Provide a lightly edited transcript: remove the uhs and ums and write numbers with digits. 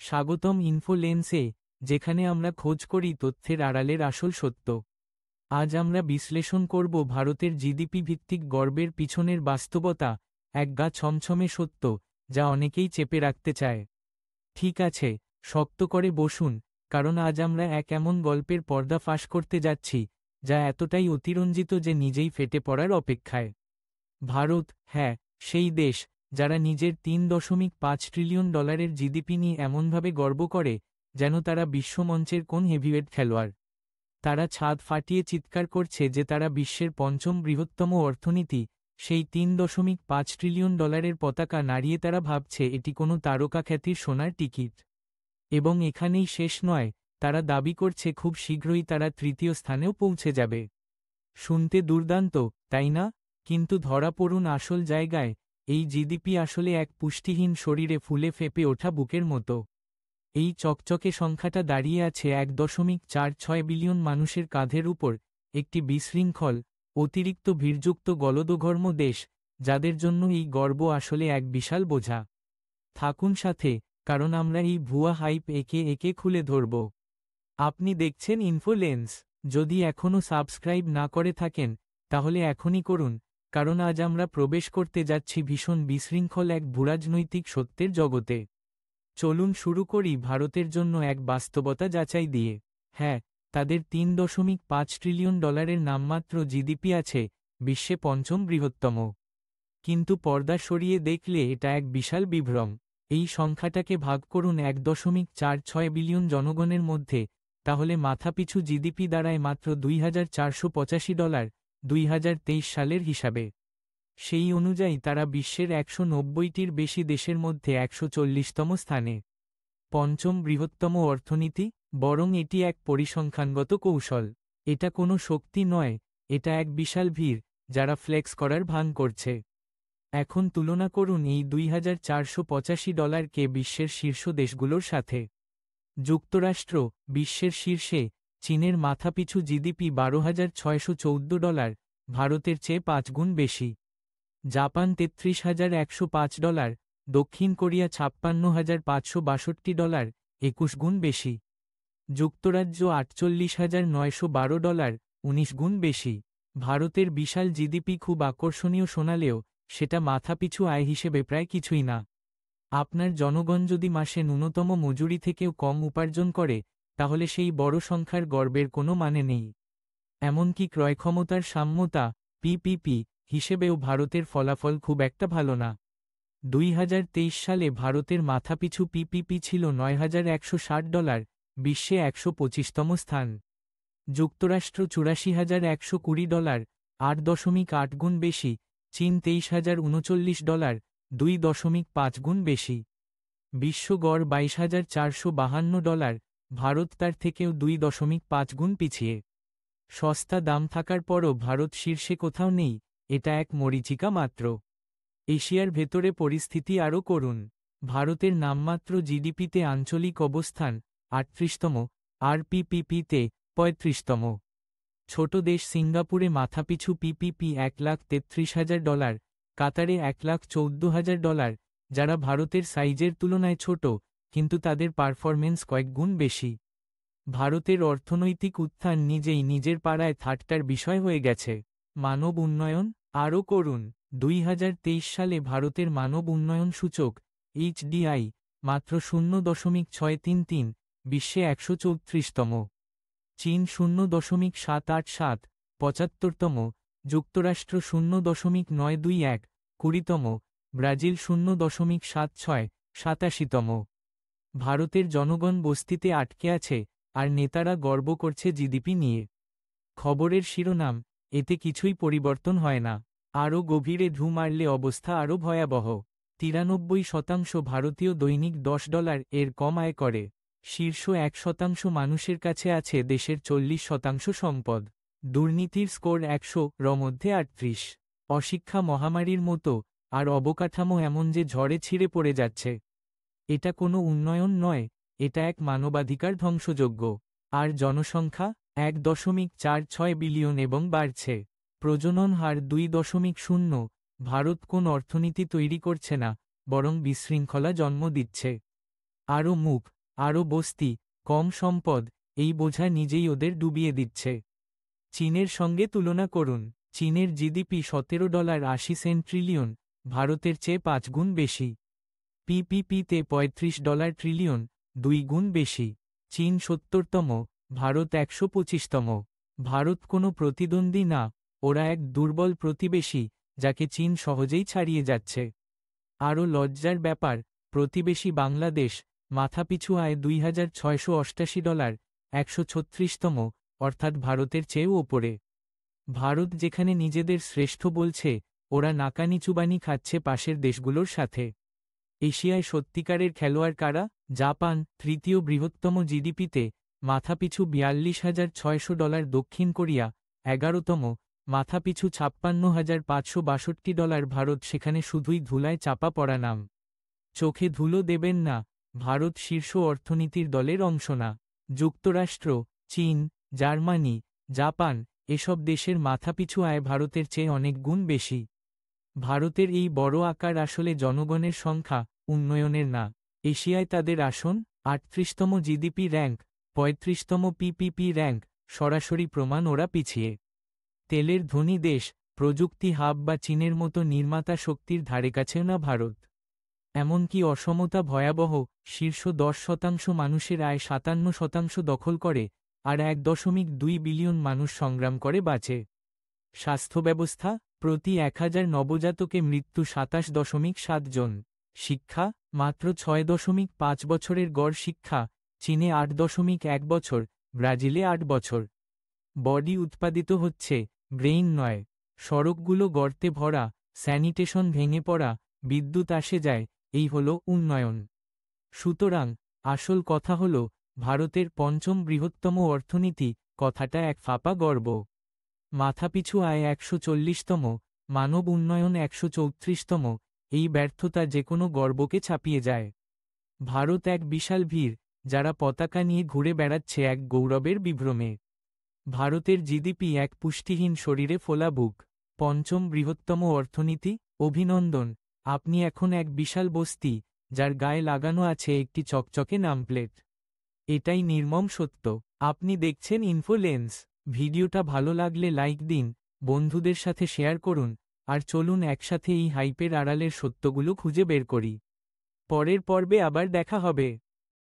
স্বাগতম ইনফোলেন্সে, যেখানে আমরা খোঁজ করি তথ্যের আড়ালের আসল সত্য। আজ আমরা বিশ্লেষণ করব ভারতের জিডিপি ভিত্তিক গর্বের পিছনের বাস্তবতা, এক গা ছমছমে সত্য, যা অনেকেই চেপে রাখতে চায়। ঠিক আছে, শক্ত করে বসুন, কারণ আজ আমরা এক এমন গল্পের পর্দা ফাঁস করতে যাচ্ছি, যা এতটাই অতিরঞ্জিত যে নিজেই ফেটে পড়ার অপেক্ষায়। ভারত, হ্যাঁ, সেই দেশ যারা নিজের $3.5 ট্রিলিয়ন জিডিপি নিয়ে এমনভাবে গর্ব করে যেন তারা বিশ্বমঞ্চের কোন হেভিওয়েট খেলোয়াড়। তারা ছাদ ফাটিয়ে চিৎকার করছে যে তারা বিশ্বের পঞ্চম বৃহত্তম অর্থনীতি, সেই $3.5 ট্রিলিয়ন পতাকা নাড়িয়ে তারা ভাবছে এটি কোনো তারকা খ্যাতির সোনার টিকিট। এবং এখানেই শেষ নয়, তারা দাবি করছে খুব শীঘ্রই তারা তৃতীয় স্থানেও পৌঁছে যাবে। শুনতে দুর্দান্ত, তাই না? কিন্তু ধরা পড়ুন আসল জায়গায়, এই জিডিপি আসলে এক পুষ্টিহীন শরীরে ফুলে ফেঁপে ওঠা বুকের মতো। এই চকচকে সংখ্যাটা দাঁড়িয়ে আছে 1.46 বিলিয়ন মানুষের কাঁধের উপর, একটি বিশৃঙ্খল, অতিরিক্ত ভিড়যুক্ত গলদঘর্ম দেশ, যাদের জন্য এই গর্ব আসলে এক বিশাল বোঝা। থাকুন সাথে, কারণ আমরা এই ভুয়া হাইপ একে একে খুলে ধরব। আপনি দেখছেন ইনফোলেন্স। যদি এখনও সাবস্ক্রাইব না করে থাকেন, তাহলে এখনই করুন, কারণ আজ আমরা প্রবেশ করতে যাচ্ছি ভীষণ বিশৃঙ্খল এক ভূরাজনৈতিক সত্যের জগতে। চলুন শুরু করি ভারতের জন্য এক বাস্তবতা যাচাই দিয়ে। হ্যাঁ, তাদের $3.5 ট্রিলিয়ন নামমাত্র জিডিপি আছে, বিশ্বে পঞ্চম বৃহত্তম। কিন্তু পর্দা সরিয়ে দেখলে এটা এক বিশাল বিভ্রম। এই সংখ্যাটাকে ভাগ করুন 1.46 বিলিয়ন জনগণের মধ্যে, তাহলে মাথাপিছু জিডিপি দাঁড়ায় মাত্র $2,485, 2023 সালের হিসাবে। সেই অনুযায়ী তারা বিশ্বের 190টির বেশি দেশের মধ্যে 140তম স্থানে। পঞ্চম বৃহত্তম অর্থনীতি, বরং এটি এক পরিসংখ্যানগত কৌশল। এটা কোনো শক্তি নয়, এটা এক বিশাল ভিড়, যারা ফ্লেক্স করার ভান করছে। এখন তুলনা করুন এই $2,485কে বিশ্বের শীর্ষ দেশগুলোর সাথে। যুক্তরাষ্ট্র, বিশ্বের শীর্ষে, চীনের মাথাপিছু জিডিপি $12,614, ভারতের চেয়ে 5 গুণ বেশি। জাপান $33,105, দক্ষিণ কোরিয়া $56,562, 21 গুণ বেশি। যুক্তরাজ্য $48,912, 19 গুণ বেশি। ভারতের বিশাল জিডিপি খুব আকর্ষণীয় শোনালেও সেটা মাথাপিছু আয় হিসেবে প্রায় কিছুই না। আপনার জনগণ যদি মাসে ন্যূনতম মজুরি থেকেও কম উপার্জন করে, তাহলে সেই বড় সংখ্যার গর্বের কোনো মানে নেই। এমনকি ক্রয়ক্ষমতার সাম্যতা, পিপিপি, হিসেবেও ভারতের ফলাফল খুব একটা ভালো না। 2023 সালে ভারতের মাথাপিছু পিপিপি ছিল $9,160, বিশ্বে 125তম স্থান। যুক্তরাষ্ট্র $84,120, 8.8 গুণ বেশি। চীন $23,039, 2.5 গুণ বেশি। বিশ্ব গড় $22,452, ভারত তার থেকেও 2.5 গুণ পিছিয়ে। সস্তা দাম থাকার পরও ভারত শীর্ষে কোথাও নেই, এটা এক মরীচিকা মাত্র। এশিয়ার ভেতরে পরিস্থিতি আরও করুন। ভারতের নামমাত্র জিডিপিতে আঞ্চলিক অবস্থান 38তম, আর পিপিপিতে 35তম। ছোট দেশ সিঙ্গাপুরে মাথাপিছু পিপিপি $1,33,000, কাতারে $1,14,000, যারা ভারতের সাইজের তুলনায় ছোট, কিন্তু তাদের পারফরমেন্স কয়েক গুণ বেশি। ভারতের অর্থনৈতিক উত্থান নিজেই নিজের পাড়ায় ঠাট্টার বিষয় হয়ে গেছে। মানব উন্নয়ন আরও করুন। 2023 সালে ভারতের মানব উন্নয়ন সূচক, এইচডিআই, মাত্র 0.633, বিশ্বে 134তম। চীন 0.787, 75তম। যুক্তরাষ্ট্র 0.921, 20তম। ব্রাজিল 0.76, 87তম। ভারতের জনগণ বস্তিতে আটকে আছে, আর নেতারা গর্ব করছে জিডিপি নিয়ে। খবরের শিরোনাম, এতে কিছুই পরিবর্তন হয় না। আরও গভীরে ঢু মারলে অবস্থা আরও ভয়াবহ। 93% ভারতীয় দৈনিক $10 এর কম আয় করে। শীর্ষ 1% মানুষের কাছে আছে দেশের 40% সম্পদ। দুর্নীতির স্কোর 100 মধ্যে 38। অশিক্ষা মহামারীর মতো, আর অবকাঠামো এমন যে ঝড়ে ছিঁড়ে পড়ে যাচ্ছে। এটা কোনো উন্নয়ন নয়, এটা এক মানবাধিকার ধ্বংসযজ্ঞ। আর জনসংখ্যা 1.46 বিলিয়ন এবং বাড়ছে। প্রজনন হার 2.0। ভারত কোন অর্থনীতি তৈরি করছে না, বরং বিশৃঙ্খলা জন্ম দিচ্ছে। আরও মুখ, আরও বস্তি, কম সম্পদ, এই বোঝা নিজেই ওদের ডুবিয়ে দিচ্ছে। চীনের সঙ্গে তুলনা করুন। চীনের জিডিপি $17.80 ট্রিলিয়ন, ভারতের চেয়ে 5 গুণ বেশি। পিপিপিতে $35 ট্রিলিয়ন, 2 গুণ বেশি। চীন 70তম, ভারত 125তম। ভারত কোনো প্রতিদ্বন্দ্বী না, ওরা এক দুর্বল প্রতিবেশী, যাকে চীন সহজেই ছাড়িয়ে যাচ্ছে। আরও লজ্জার ব্যাপার, প্রতিবেশী বাংলাদেশ, মাথাপিছু আয় $2,688, 136তম, অর্থাৎ ভারতের চেয়েও ওপরে। ভারত যেখানে নিজেদের শ্রেষ্ঠ বলছে, ওরা নাকানিচুবানি খাচ্ছে পাশের দেশগুলোর সাথে। এশিয়ায় সত্যিকারের খেলোয়াড় কারা? জাপান, তৃতীয় বৃহত্তম জিডিপিতে, মাথাপিছু $42,600। দক্ষিণ কোরিয়া, 11তম, মাথাপিছু $56,562। ভারত সেখানে শুধুই ধুলায় চাপা পড়া নাম। চোখে ধুলো দেবেন না, ভারত শীর্ষ অর্থনীতির দলের অংশ না। যুক্তরাষ্ট্র, চীন, জার্মানি, জাপান, এসব দেশের মাথাপিছু আয় ভারতের চেয়ে অনেক গুণ বেশি। ভারতের এই বড় আকার আসলে জনগণের সংখ্যা, উন্নয়নের না। এশিয়ায় তাদের আসন, 38তম জিডিপি র্যাঙ্ক, 35তম পিপিপি র্যাঙ্ক, সরাসরি প্রমাণ ওরা পিছিয়ে। তেলের ধনী দেশ, প্রযুক্তি হাব বা চীনের মতো নির্মাতা শক্তির ধারেকাছেও না ভারত। এমনকি অসমতা ভয়াবহ, শীর্ষ 10% মানুষের আয় 57% দখল করে, আর 1.2 বিলিয়ন মানুষ সংগ্রাম করে বাঁচে। স্বাস্থ্য ব্যবস্থা, প্রতি 1000 নবজাতকে মৃত্যু 27.7 জন। শিক্ষা, মাত্র 6.5 বছরের গড় শিক্ষা, চীনে 8.1 বছর, ব্রাজিলে 8 বছর। বডি উৎপাদিত হচ্ছে, ব্রেইন নয়। সড়কগুলো গর্তে ভরা, স্যানিটেশন ভেঙে পড়া, বিদ্যুৎ আসে যায়, এই হলো উন্নয়ন। সুতরাং আসল কথা হল, ভারতের 5ম বৃহত্তম অর্থনীতি, কথাটা এক ফাঁপা গর্ব। মাথাপিছু আয় 140তম, মানব উন্নয়ন 134তম, এই ব্যর্থতা যে কোনো গর্বকে ছাপিয়ে যায়। ভারত এক বিশাল ভিড়, যারা পতাকা নিয়ে ঘুরে বেড়াচ্ছে এক গৌরবের বিভ্রমে। ভারতের জিডিপি এক পুষ্টিহীন শরীরে ফোলা বুক। 5ম বৃহত্তম অর্থনীতি, অভিনন্দন, আপনি এখন এক বিশাল বস্তি, যার গায়ে লাগানো আছে একটি চকচকে নামপ্লেট। এটাই নির্মম সত্য। আপনি দেখছেন ইনফোলেন্স। ভিডিওটা ভালো লাগলে লাইক দিন, বন্ধুদের সাথে শেয়ার করুন, আর চলুন একসাথে এই হাইপের আড়ালের সত্যগুলো খুঁজে বের করি। পরের পর্বে আবার দেখা হবে।